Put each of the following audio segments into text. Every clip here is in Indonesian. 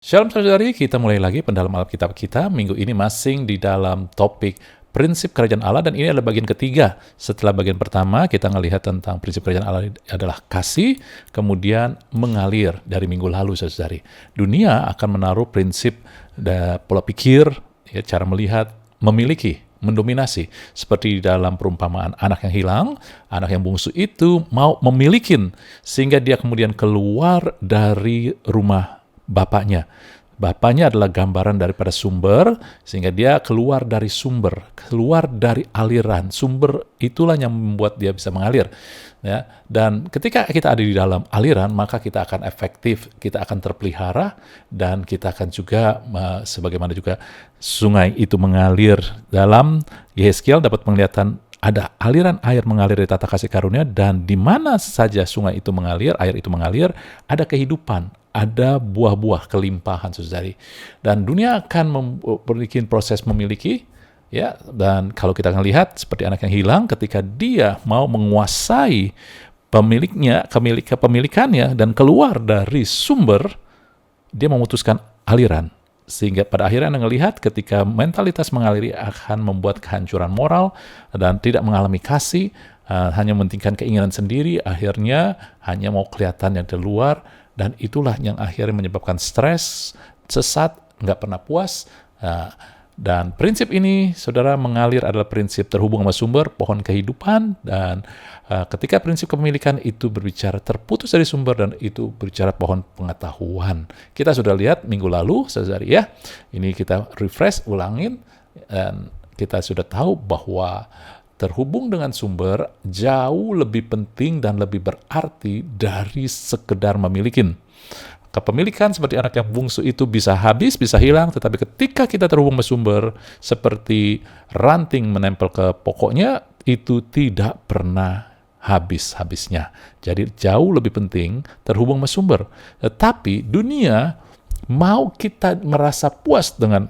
Shalom saudari, kita mulai lagi pendalaman Alkitab kita. Minggu ini masing di dalam topik prinsip kerajaan Allah, dan ini adalah bagian ketiga. Setelah bagian pertama, kita melihat tentang prinsip kerajaan Allah adalah kasih, kemudian mengalir dari minggu lalu saudari. Dunia akan menaruh prinsip pola pikir, ya, cara melihat, memiliki, mendominasi. Seperti di dalam perumpamaan anak yang hilang, anak yang bungsu itu mau memiliki, sehingga dia kemudian keluar dari rumah bapaknya. Bapaknya adalah gambaran daripada sumber, sehingga dia keluar dari sumber, keluar dari aliran. Sumber itulah yang membuat dia bisa mengalir. Ya. Dan ketika kita ada di dalam aliran, maka kita akan efektif, kita akan terpelihara, dan kita akan juga, sebagaimana juga sungai itu mengalir dalam Yehezkiel, dapat penglihatan ada aliran air mengalir dari tata kasih karunia, dan di mana saja sungai itu mengalir, air itu mengalir, ada kehidupan, ada buah-buah kelimpahan saudari. Dan dunia akan membuat proses memiliki, ya. Dan kalau kita akan lihat seperti anak yang hilang, ketika dia mau menguasai pemiliknya, kepemilikannya, dan keluar dari sumber, dia memutuskan aliran. Sehingga pada akhirnya Anda melihat ketika mentalitas mengaliri akan membuat kehancuran moral dan tidak mengalami kasih, hanya mementingkan keinginan sendiri, akhirnya hanya mau kelihatan yang di luar, dan itulah yang akhirnya menyebabkan stres, sesat, nggak pernah puas. Dan prinsip ini, saudara, mengalir adalah prinsip terhubung sama sumber, pohon kehidupan, dan ketika prinsip kepemilikan itu berbicara terputus dari sumber, dan itu berbicara pohon pengetahuan. Kita sudah lihat minggu lalu, saudari, ya. Ini kita refresh, ulangin, dan kita sudah tahu bahwa terhubung dengan sumber jauh lebih penting dan lebih berarti dari sekedar memiliki. Kepemilikan seperti anak yang bungsu itu bisa habis, bisa hilang, tetapi ketika kita terhubung dengan sumber, seperti ranting menempel ke pokoknya, itu tidak pernah habis-habisnya. Jadi jauh lebih penting terhubung dengan sumber. Tetapi dunia mau kita merasa puas dengan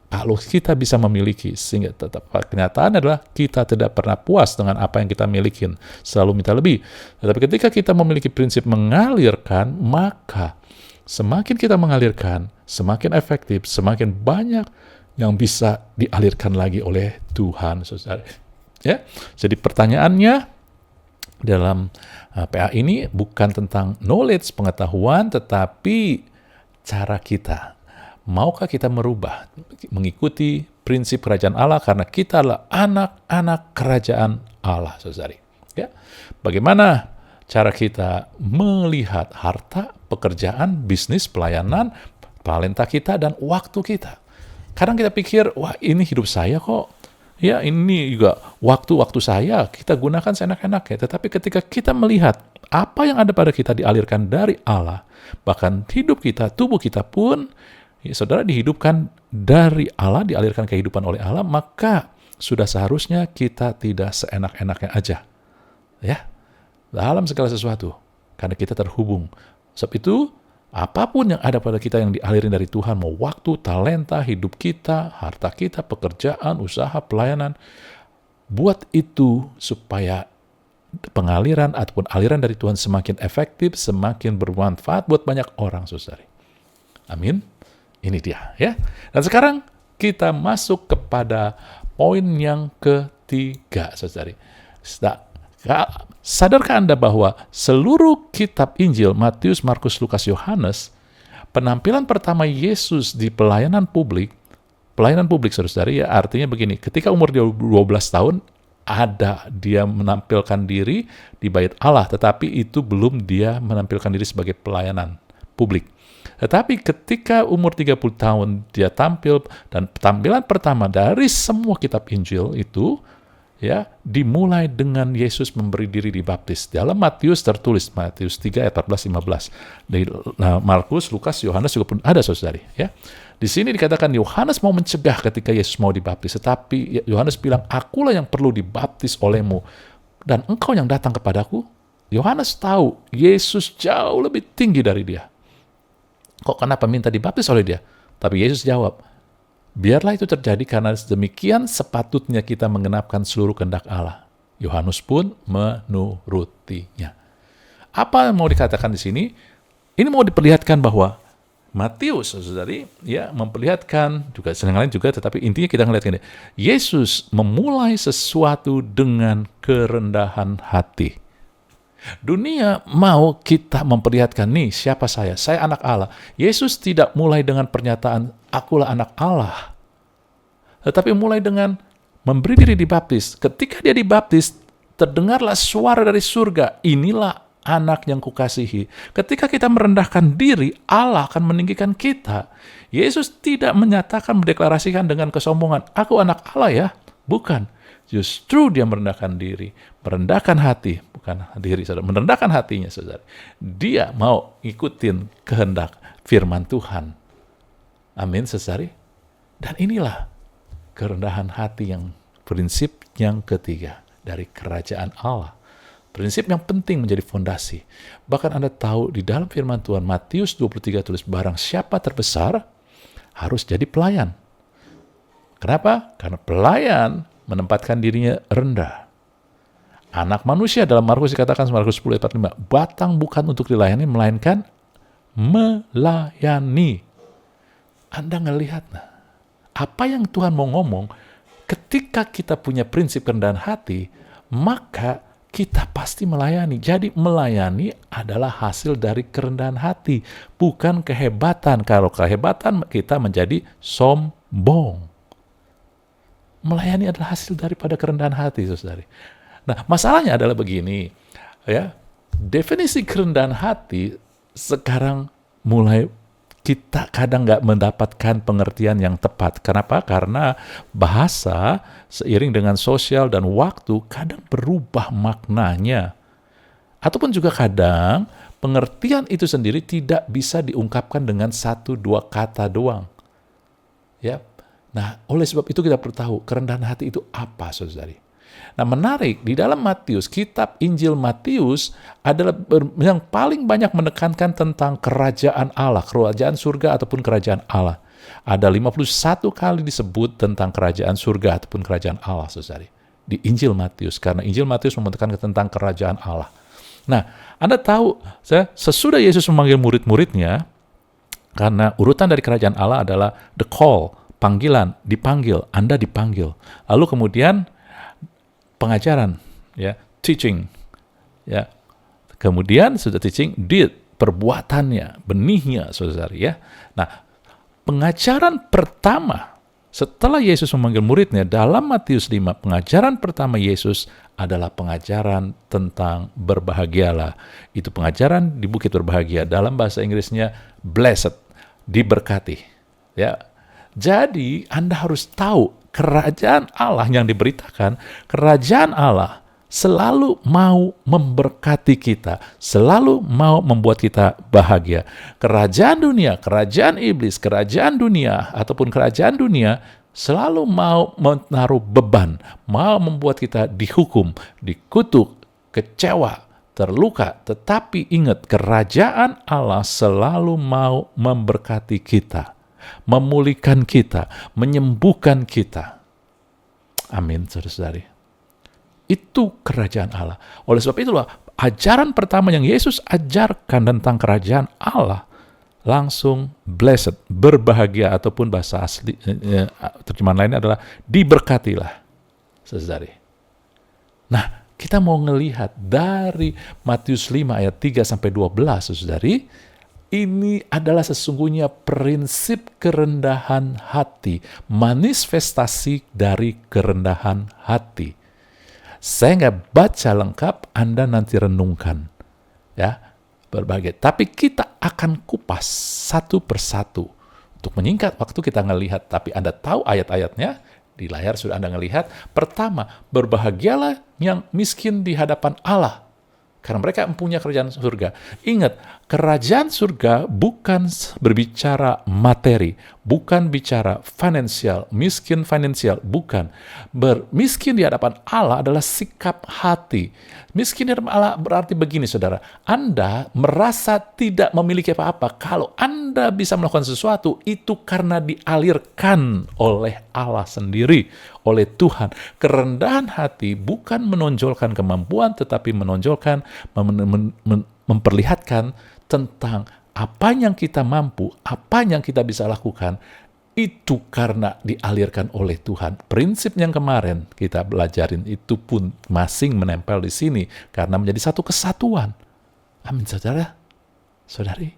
kalau kita bisa memiliki, sehingga tetap kenyataan adalah kita tidak pernah puas dengan apa yang kita miliki, selalu minta lebih. Tetapi ketika kita memiliki prinsip mengalirkan, maka semakin kita mengalirkan, semakin efektif, semakin banyak yang bisa dialirkan lagi oleh Tuhan, saudara. Ya, jadi pertanyaannya dalam PA ini bukan tentang knowledge, pengetahuan, tetapi cara kita. Maukah kita merubah, mengikuti prinsip kerajaan Allah, karena kita adalah anak-anak kerajaan Allah, saudari. Ya. Bagaimana cara kita melihat harta, pekerjaan, bisnis, pelayanan, talenta kita, dan waktu kita? Kadang kita pikir, wah ini hidup saya kok. Ya, ini juga waktu-waktu saya, kita gunakan seenak-enaknya. Tetapi ketika kita melihat apa yang ada pada kita dialirkan dari Allah, bahkan hidup kita, tubuh kita pun, saudara, dihidupkan dari Allah, dialirkan kehidupan oleh Allah, maka sudah seharusnya kita tidak seenak-enaknya aja. Ya, dalam segala sesuatu. Karena kita terhubung. Sebab itu, apapun yang ada pada kita yang dialirin dari Tuhan, mau waktu, talenta, hidup kita, harta kita, pekerjaan, usaha, pelayanan, buat itu supaya pengaliran ataupun aliran dari Tuhan semakin efektif, semakin bermanfaat buat banyak orang, saudari. Amin. Ini dia, ya. Dan sekarang kita masuk kepada poin yang ketiga, saudari. Sadarkah Anda bahwa seluruh kitab Injil, Matius, Markus, Lukas, Yohanes, penampilan pertama Yesus di pelayanan publik, saudari, ya, artinya begini, ketika umur dia 12 tahun, ada dia menampilkan diri di bait Allah, tetapi itu belum dia menampilkan diri sebagai pelayanan publik. Tetapi ketika umur 30 tahun dia tampil, dan tampilan pertama dari semua kitab Injil itu, ya, dimulai dengan Yesus memberi diri dibaptis. Dalam Matius tertulis, Matius 3 ayat 14-15. Di Markus, Lukas, Yohanes juga pun ada, saudari. Ya. Di sini dikatakan Yohanes mau mencegah ketika Yesus mau dibaptis. Tetapi Yohanes bilang, akulah yang perlu dibaptis olehmu, dan engkau yang datang kepadaku. Yohanes tahu Yesus jauh lebih tinggi dari dia. Kok kenapa minta dibaptis oleh dia? Tapi Yesus jawab, biarlah itu terjadi karena demikian sepatutnya kita menggenapkan seluruh kehendak Allah. Yohanes pun menurutinya. Apa yang mau dikatakan di sini? Ini mau diperlihatkan bahwa Matius, saudari, ya memperlihatkan juga sedang lain juga, tetapi intinya kita ngelihat ini, Yesus memulai sesuatu dengan kerendahan hati. Dunia mau kita memperlihatkan, nih siapa saya anak Allah. Yesus tidak mulai dengan pernyataan, akulah anak Allah. Tetapi mulai dengan memberi diri dibaptis. Ketika dia dibaptis, terdengarlah suara dari surga, inilah anak yang kukasihi. Ketika kita merendahkan diri, Allah akan meninggikan kita. Yesus tidak menyatakan, mendeklarasikan dengan kesombongan, aku anak Allah ya. Bukan. Justru dia merendahkan diri, merendahkan hati, bukan diri, saudara, merendahkan hatinya, saudara. Dia mau ikutin kehendak firman Tuhan. Amin, saudari. Dan inilah kerendahan hati yang prinsip yang ketiga dari kerajaan Allah. Prinsip yang penting menjadi fondasi. Bahkan Anda tahu di dalam firman Tuhan, Matius 23 tulis, barang siapa terbesar harus jadi pelayan. Kenapa? Karena pelayan menempatkan dirinya rendah. Anak manusia dalam Markus dikatakan, Markus 10 ayat 45, batang bukan untuk dilayani, melainkan melayani. Anda ngelihat, apa yang Tuhan mau ngomong, ketika kita punya prinsip kerendahan hati, maka kita pasti melayani. Jadi melayani adalah hasil dari kerendahan hati, bukan kehebatan. Kalau kehebatan kita menjadi sombong. Melayani adalah hasil daripada kerendahan hati, saudari. Nah, masalahnya adalah begini, ya. Definisi kerendahan hati sekarang mulai kita kadang nggak mendapatkan pengertian yang tepat. Kenapa? Karena bahasa seiring dengan sosial dan waktu kadang berubah maknanya. Ataupun juga kadang pengertian itu sendiri tidak bisa diungkapkan dengan 1-2 kata doang. Ya. Nah, oleh sebab itu kita perlu tahu kerendahan hati itu apa, saudari. Nah, menarik, di dalam Matius, kitab Injil Matius adalah yang paling banyak menekankan tentang kerajaan Allah, kerajaan surga ataupun kerajaan Allah. Ada 51 kali disebut tentang kerajaan surga ataupun kerajaan Allah, saudari, di Injil Matius, karena Injil Matius menekankan tentang kerajaan Allah. Nah, Anda tahu, sesudah Yesus memanggil murid-muridnya, karena urutan dari kerajaan Allah adalah the call, panggilan, dipanggil, Anda dipanggil. Lalu kemudian pengajaran, ya, teaching, ya. Kemudian sudah teaching, deed, perbuatannya, benihnya, saudari, ya. Nah, pengajaran pertama setelah Yesus memanggil muridnya dalam Matius 5, pengajaran pertama Yesus adalah pengajaran tentang berbahagialah. Itu pengajaran di Bukit Berbahagia, dalam bahasa Inggrisnya blessed, diberkati, ya. Jadi Anda harus tahu kerajaan Allah yang diberitakan, kerajaan Allah selalu mau memberkati kita, selalu mau membuat kita bahagia. Kerajaan dunia, kerajaan iblis, kerajaan dunia, ataupun kerajaan dunia selalu mau menaruh beban, mau membuat kita dihukum, dikutuk, kecewa, terluka. Tetapi ingat, kerajaan Allah selalu mau memberkati kita, memulihkan kita, menyembuhkan kita. Amin, saudara-saudari. Itu kerajaan Allah. Oleh sebab itulah, ajaran pertama yang Yesus ajarkan tentang kerajaan Allah, langsung blessed, berbahagia, ataupun bahasa asli, terjemahan lainnya adalah diberkatilah, saudari. Nah, kita mau ngelihat dari Matius 5 ayat 3-12, saudari. Ini adalah sesungguhnya prinsip kerendahan hati, manifestasi dari kerendahan hati. Saya nggak baca lengkap, Anda nanti renungkan, ya, berbagai. Tapi kita akan kupas satu persatu untuk menyingkat waktu kita ngelihat. Tapi Anda tahu ayat-ayatnya di layar sudah Anda ngelihat. Pertama, berbahagialah yang miskin di hadapan Allah, karena mereka mempunyai kerajaan surga. Ingat, kerajaan surga bukan berbicara materi, bukan bicara finansial, miskin finansial, bukan. Miskin di hadapan Allah adalah sikap hati. Miskin di hadapan Allah berarti begini, saudara. Anda merasa tidak memiliki apa-apa. Kalau Anda bisa melakukan sesuatu, itu karena dialirkan oleh Allah sendiri, oleh Tuhan. Kerendahan hati bukan menonjolkan kemampuan, tetapi menonjolkan, memperlihatkan tentang apa yang kita mampu, apa yang kita bisa lakukan, itu karena dialirkan oleh Tuhan. Prinsip yang kemarin kita belajarin itu pun masing menempel di sini karena menjadi satu kesatuan. Amin, saudara. Saudari,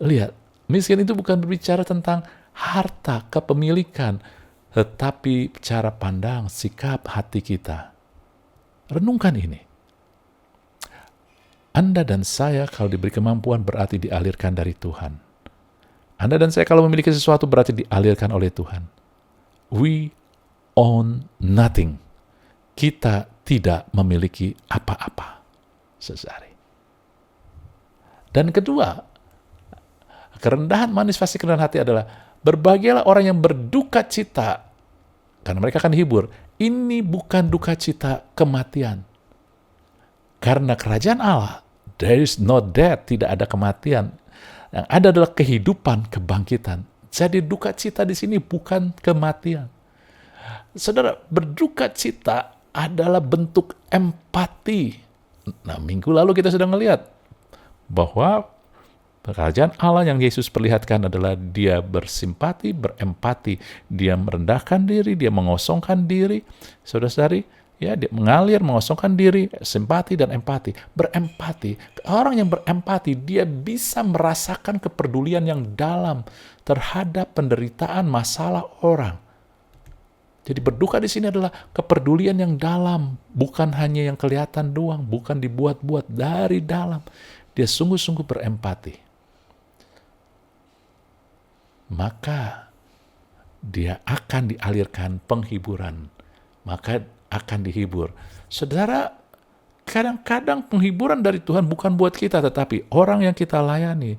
lihat, miskin itu bukan berbicara tentang harta, kepemilikan, tetapi cara pandang, sikap hati kita. Renungkan ini. Anda dan saya kalau diberi kemampuan berarti dialirkan dari Tuhan. Anda dan saya kalau memiliki sesuatu berarti dialirkan oleh Tuhan. We own nothing. Kita tidak memiliki apa-apa. Saudari. Dan kedua, kerendahan manifestasi kerendahan hati adalah berbahagialah orang yang berduka cita karena mereka akan dihibur. Ini bukan duka cita kematian. Karena kerajaan Allah, there is no death, tidak ada kematian. Yang ada adalah kehidupan, kebangkitan. Jadi duka cita di sini bukan kematian. Saudara, berduka cita adalah bentuk empati. Nah, minggu lalu kita sudah melihat bahwa kerajaan Allah yang Yesus perlihatkan adalah dia bersimpati, berempati. Dia merendahkan diri, dia mengosongkan diri. Saudara-saudari, ya, dia mengalir, mengosongkan diri, simpati dan empati. Berempati. Orang yang berempati, dia bisa merasakan kepedulian yang dalam terhadap penderitaan, masalah orang. Jadi berduka di sini adalah kepedulian yang dalam, bukan hanya yang kelihatan doang, bukan dibuat-buat dari dalam. Dia sungguh-sungguh berempati. Maka dia akan dialirkan penghiburan. Maka akan dihibur. Saudara, kadang-kadang penghiburan dari Tuhan bukan buat kita, tetapi orang yang kita layani,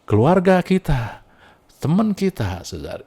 keluarga kita, teman kita, saudara.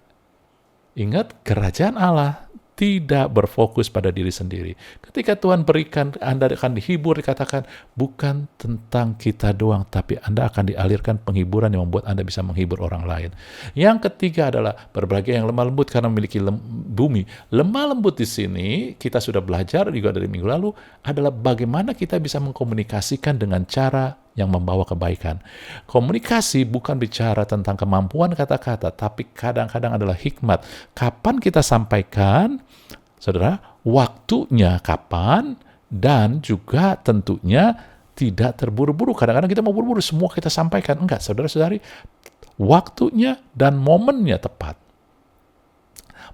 Ingat, kerajaan Allah tidak berfokus pada diri sendiri. Ketika Tuhan berikan, Anda akan dihibur, dikatakan, bukan tentang kita doang, tapi Anda akan dialirkan penghiburan yang membuat Anda bisa menghibur orang lain. Yang ketiga adalah berbahagia yang lemah lembut karena memiliki bumi. Lemah lembut di sini, kita sudah belajar juga dari minggu lalu, adalah bagaimana kita bisa mengkomunikasikan dengan cara yang membawa kebaikan. Komunikasi bukan bicara tentang kemampuan kata-kata, tapi kadang-kadang adalah hikmat. Kapan kita sampaikan, saudara, waktunya kapan, dan juga tentunya tidak terburu-buru. Kadang-kadang kita mau buru-buru, semua kita sampaikan. Enggak, saudara-saudari, waktunya dan momennya tepat.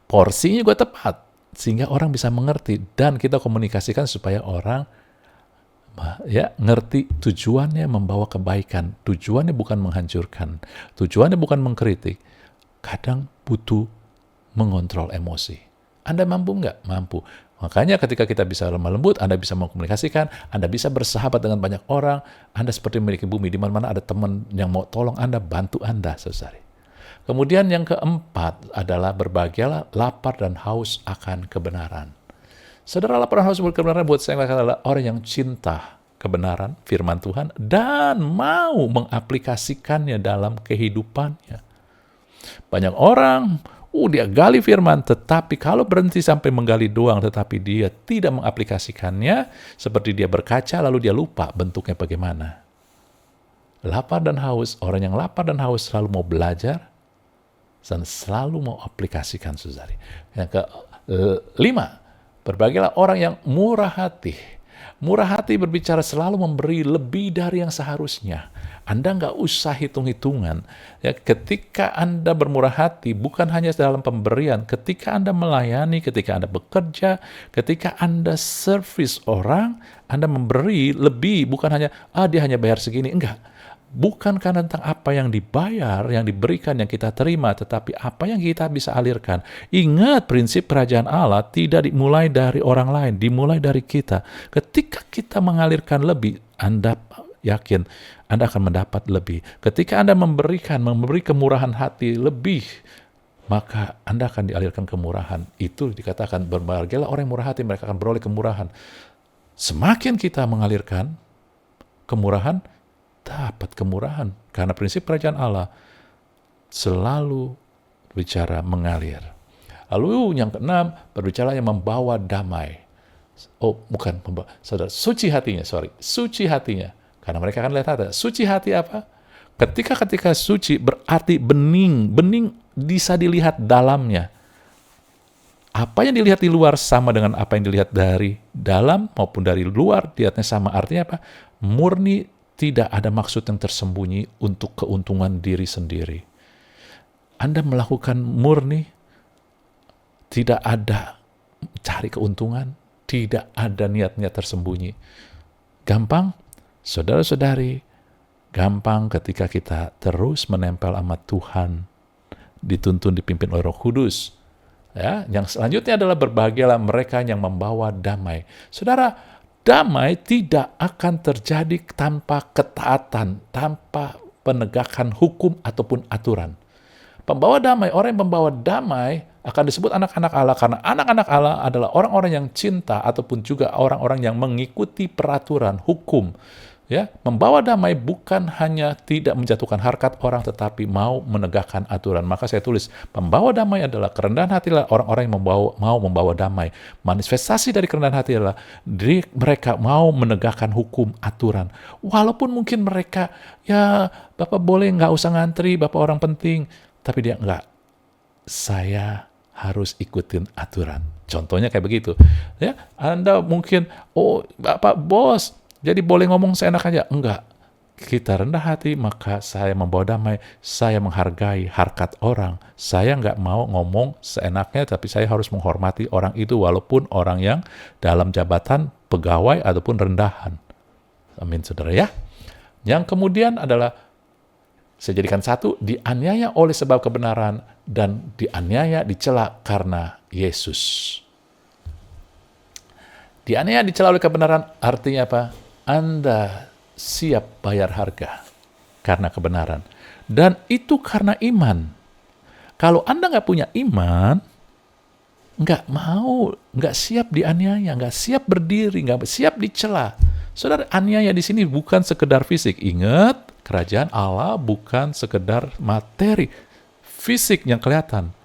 Porsinya juga tepat, sehingga orang bisa mengerti, dan kita komunikasikan supaya orang ya ngerti tujuannya membawa kebaikan, tujuannya bukan menghancurkan, tujuannya bukan mengkritik. Kadang butuh mengontrol emosi. Anda mampu nggak? Mampu. Makanya ketika kita bisa lemah lembut, Anda bisa mengkomunikasikan, Anda bisa bersahabat dengan banyak orang, Anda seperti memiliki bumi, di mana-mana ada teman yang mau tolong Anda, bantu Anda, saudari. Kemudian yang keempat adalah berbahagialah lapar dan haus akan kebenaran. Saudara, lapar dan haus kebenaran buat saya adalah orang yang cinta kebenaran, firman Tuhan, dan mau mengaplikasikannya dalam kehidupannya. Banyak orang, dia gali firman, tetapi kalau berhenti sampai menggali doang, tetapi dia tidak mengaplikasikannya, seperti dia berkaca, lalu dia lupa bentuknya bagaimana. Lapar dan haus, orang yang lapar dan haus selalu mau belajar, dan selalu mau aplikasikan, saudari. Yang kelima, berbahagialah orang yang murah hati. Murah hati berbicara selalu memberi lebih dari yang seharusnya. Anda nggak usah hitung-hitungan. Ya, ketika Anda bermurah hati, bukan hanya dalam pemberian, ketika Anda melayani, ketika Anda bekerja, ketika Anda servis orang, Anda memberi lebih, bukan hanya, dia hanya bayar segini. Enggak. Bukan karena tentang apa yang dibayar, yang diberikan, yang kita terima, tetapi apa yang kita bisa alirkan. Ingat, prinsip kerajaan Allah tidak dimulai dari orang lain, dimulai dari kita. Ketika kita mengalirkan lebih, Anda yakin Anda akan mendapat lebih. Ketika Anda memberi kemurahan hati lebih, maka Anda akan dialirkan kemurahan. Itu dikatakan berbahagialah orang yang murah hati, mereka akan beroleh kemurahan. Semakin kita mengalirkan kemurahan, dapat kemurahan. Karena prinsip kerajaan Allah selalu bicara mengalir. Lalu yang keenam, berbicara yang membawa damai. Bukan membawa, saudara, suci hatinya. Karena mereka akan lihat hati. Suci hati apa? Ketika suci berarti bening. Bening bisa dilihat dalamnya. Apa yang dilihat di luar sama dengan apa yang dilihat dari dalam maupun dari luar, dilihatnya sama. Artinya apa? Murni, tidak ada maksud yang tersembunyi untuk keuntungan diri sendiri. Anda melakukan murni, tidak ada cari keuntungan, tidak ada niat-niat tersembunyi. Gampang, saudara-saudari, gampang ketika kita terus menempel sama Tuhan, dituntun dipimpin oleh Roh Kudus. Ya, yang selanjutnya adalah berbahagialah mereka yang membawa damai. Saudara, damai tidak akan terjadi tanpa ketaatan, tanpa penegakan hukum ataupun aturan. Pembawa damai, orang yang membawa damai akan disebut anak-anak Allah, karena anak-anak Allah adalah orang-orang yang cinta ataupun juga orang-orang yang mengikuti peraturan hukum. Ya, membawa damai bukan hanya tidak menjatuhkan harkat orang, tetapi mau menegakkan aturan. Maka saya tulis, pembawa damai adalah kerendahan hati, orang-orang yang mau membawa damai. Manifestasi dari kerendahan hati adalah mereka mau menegakkan hukum, aturan. Walaupun mungkin mereka, ya Bapak boleh nggak usah ngantri, Bapak orang penting. Tapi dia enggak, saya harus ikutin aturan. Contohnya kayak begitu. Ya, Anda mungkin, oh Bapak bos, jadi boleh ngomong seenak aja. Enggak. Kita rendah hati, maka saya membawa damai. Saya menghargai harkat orang. Saya enggak mau ngomong seenaknya, tapi saya harus menghormati orang itu, walaupun orang yang dalam jabatan pegawai ataupun rendahan. Amin, saudara ya. Yang kemudian adalah, saya jadikan satu, dianiaya oleh sebab kebenaran, dan dianiaya, dicela karena Yesus. Dianiaya, dicela oleh kebenaran, artinya apa? Anda siap bayar harga karena kebenaran. Dan itu karena iman. Kalau Anda nggak punya iman, nggak siap dianiaya, nggak siap berdiri, nggak siap dicela. Saudara, aniaya di sini bukan sekedar fisik. Ingat, kerajaan Allah bukan sekedar materi, fisik yang kelihatan.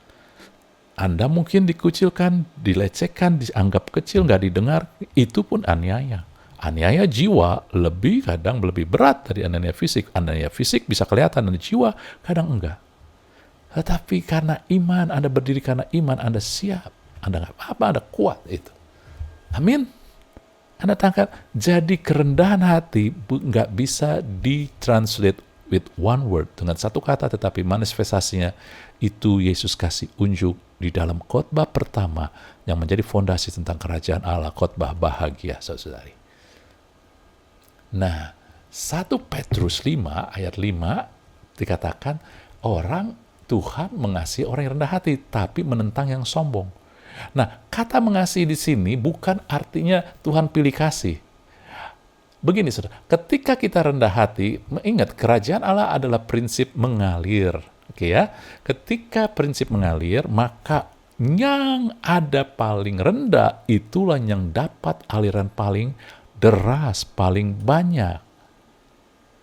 Anda mungkin dikucilkan, dilecehkan, dianggap kecil, nggak didengar, itu pun aniaya. Aniaya jiwa kadang lebih berat dari aniaya fisik. Aniaya fisik bisa kelihatan, dan jiwa kadang enggak. Tetapi karena iman, Anda berdiri karena iman, Anda siap. Anda nggak apa-apa, Anda kuat itu. Amin. Anda tangkap, jadi kerendahan hati nggak bisa ditranslate with one word, dengan satu kata, tetapi manifestasinya itu Yesus kasih unjuk di dalam khotbah pertama yang menjadi fondasi tentang kerajaan Allah, khotbah bahagia, saudari. Nah, 1 Petrus 5 ayat 5 dikatakan, orang Tuhan mengasihi orang yang rendah hati, tapi menentang yang sombong. Nah, kata mengasihi di sini bukan artinya Tuhan pilih kasih. Begini, saudara, ketika kita rendah hati, ingat, kerajaan Allah adalah prinsip mengalir. Oke ya, ketika prinsip mengalir, maka yang ada paling rendah, itulah yang dapat aliran paling deras, paling banyak.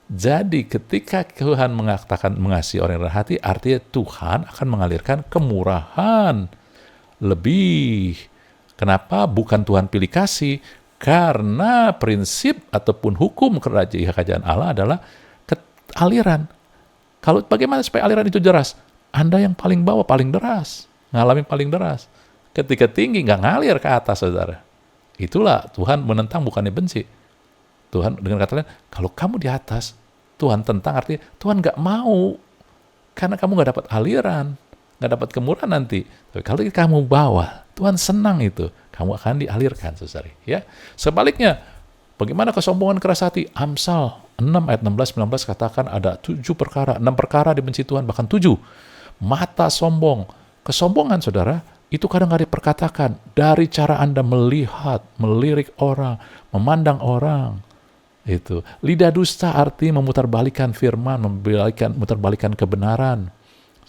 Jadi ketika Tuhan mengatakan mengasihi orang yang rendah hati, artinya Tuhan akan mengalirkan kemurahan lebih. Kenapa? Bukan Tuhan pilih kasih, karena prinsip ataupun hukum kerajaan Allah adalah aliran. Kalau bagaimana supaya aliran itu deras? Anda yang paling bawah paling deras, ngalamin paling deras. Ketika tinggi nggak ngalir ke atas, saudara. Itulah Tuhan menentang, bukannya benci. Tuhan dengan kata lain, kalau kamu di atas, Tuhan tentang, artinya Tuhan nggak mau, karena kamu nggak dapat aliran, nggak dapat kemurahan nanti. Tapi kalau kamu bawah, Tuhan senang itu, kamu akan dialirkan, saudari. Ya, sebaliknya, bagaimana kesombongan keras hati? Amsal 6 ayat 16-19 katakan ada 7 perkara, 6 perkara dibenci Tuhan, bahkan 7. Mata sombong, kesombongan, saudara, itu kadang nggak diperkatakan dari cara Anda melihat, melirik orang, memandang orang. Itu lidah dusta arti memutarbalikkan firman, memutarbalikkan kebenaran.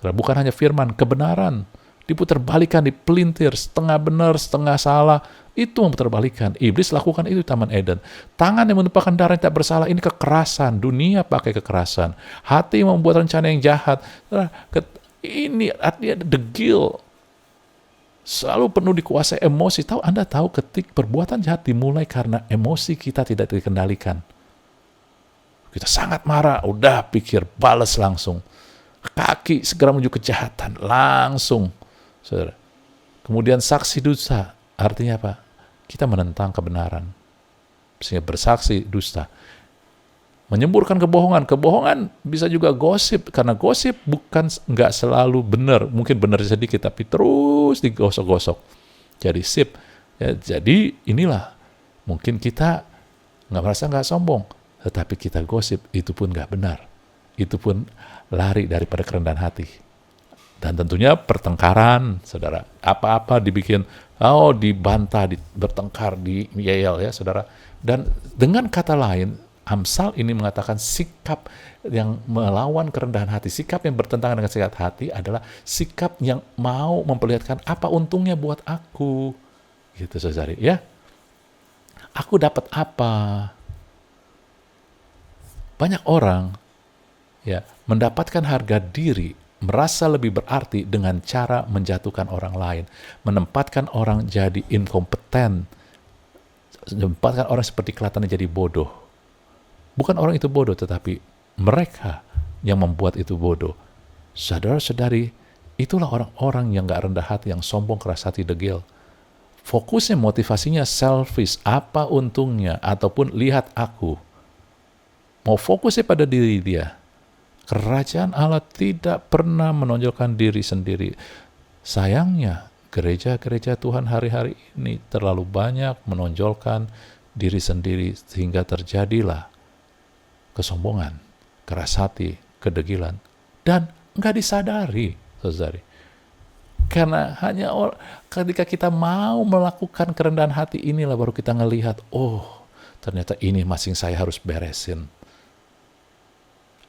Bukan hanya firman, kebenaran diputarbalikkan, dipelintir, setengah benar, setengah salah. Itu memutarbalikkan. Iblis lakukan itu di Taman Eden. Tangan yang menumpahkan darah yang tak bersalah, ini kekerasan. Dunia pakai kekerasan. Hati yang membuat rencana yang jahat. Ini artinya degil. Selalu penuh dikuasai emosi. Anda tahu ketika perbuatan jahat dimulai karena emosi kita tidak dikendalikan. Kita sangat marah, udah pikir balas langsung. Kaki segera menuju kejahatan, langsung. Saudara. Kemudian saksi dusta, artinya apa? Kita menentang kebenaran. Sehingga bersaksi dusta. Menyemburkan kebohongan. Kebohongan bisa juga gosip, karena gosip nggak selalu benar. Mungkin benar sedikit, tapi terus digosok-gosok. Jadi sip. Ya, jadi inilah, mungkin kita nggak merasa nggak sombong, tetapi kita gosip, itu pun nggak benar. Itu pun lari daripada kerendahan hati. Dan tentunya pertengkaran, saudara. Apa-apa dibikin, dibantah, bertengkar, diyel ya, saudara. Dan dengan kata lain, Amsal ini mengatakan sikap yang melawan kerendahan hati, sikap yang bertentangan dengan sehat hati adalah sikap yang mau memperlihatkan apa untungnya buat aku. Gitu, saudari, ya. Aku dapat apa? Banyak orang ya mendapatkan harga diri, merasa lebih berarti dengan cara menjatuhkan orang lain, menempatkan orang jadi inkompeten, menempatkan orang seperti kelihatannya jadi bodoh. Bukan orang itu bodoh, tetapi mereka yang membuat itu bodoh. Saudara-saudari, itulah orang-orang yang gak rendah hati, yang sombong, keras hati, degil. Fokusnya, motivasinya selfish, apa untungnya, ataupun lihat aku. Mau fokusnya pada diri dia. Kerajaan Allah tidak pernah menonjolkan diri sendiri. Sayangnya, gereja-gereja Tuhan hari-hari ini terlalu banyak menonjolkan diri sendiri, sehingga terjadilah kesombongan, keras hati, kedegilan, dan nggak disadari, saudari. Karena hanya ketika kita mau melakukan kerendahan hati inilah baru kita ngelihat, ternyata ini masing saya harus beresin.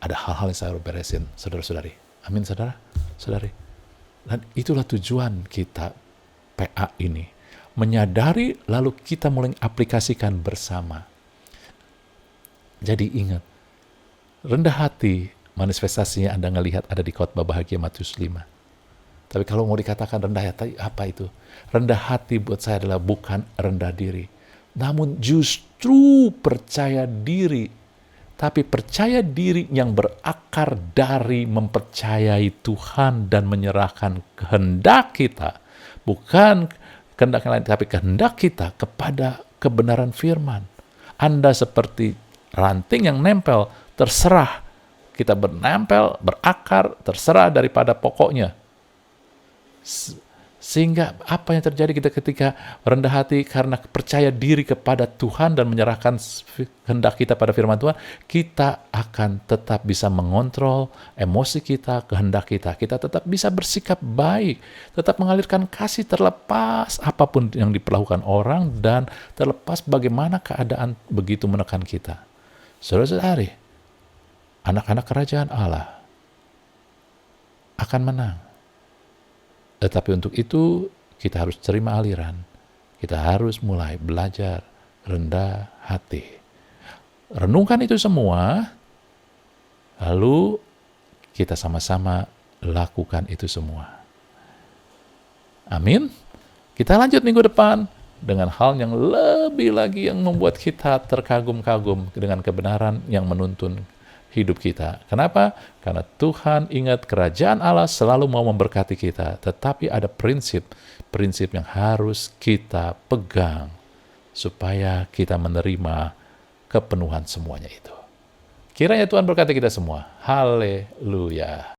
Ada hal-hal yang saya harus beresin, saudara-saudari. Amin, saudara-saudari. Dan itulah tujuan kita PA ini. Menyadari lalu kita mulai aplikasikan bersama. Jadi ingat, rendah hati manifestasinya Anda ngelihat ada di khotbah bahagia Matius 5. Tapi kalau mau dikatakan rendah hati, apa itu? Rendah hati buat saya adalah bukan rendah diri, namun justru percaya diri. Tapi percaya diri yang berakar dari mempercayai Tuhan dan menyerahkan kehendak kita. Bukan kehendak yang lain, tapi kehendak kita kepada kebenaran firman. Anda seperti ranting yang nempel, terserah kita bernempel, berakar, terserah daripada pokoknya. Sehingga apa yang terjadi kita ketika rendah hati karena percaya diri kepada Tuhan dan menyerahkan kehendak kita pada firman Tuhan, kita akan tetap bisa mengontrol emosi kita, kehendak kita. Kita tetap bisa bersikap baik, tetap mengalirkan kasih terlepas apapun yang diperlakukan orang dan terlepas bagaimana keadaan begitu menekan kita. Saudara-saudari, anak-anak kerajaan Allah akan menang. Tetapi untuk itu kita harus terima aliran. Kita harus mulai belajar rendah hati. Renungkan itu semua, lalu kita sama-sama lakukan itu semua. Amin. Kita lanjut minggu depan dengan hal yang lebih lagi yang membuat kita terkagum-kagum dengan kebenaran yang menuntun hidup kita. Kenapa? Karena Tuhan ingat kerajaan Allah selalu mau memberkati kita, tetapi ada prinsip yang harus kita pegang supaya kita menerima kepenuhan semuanya itu. Kiranya Tuhan berkati kita semua. Haleluya.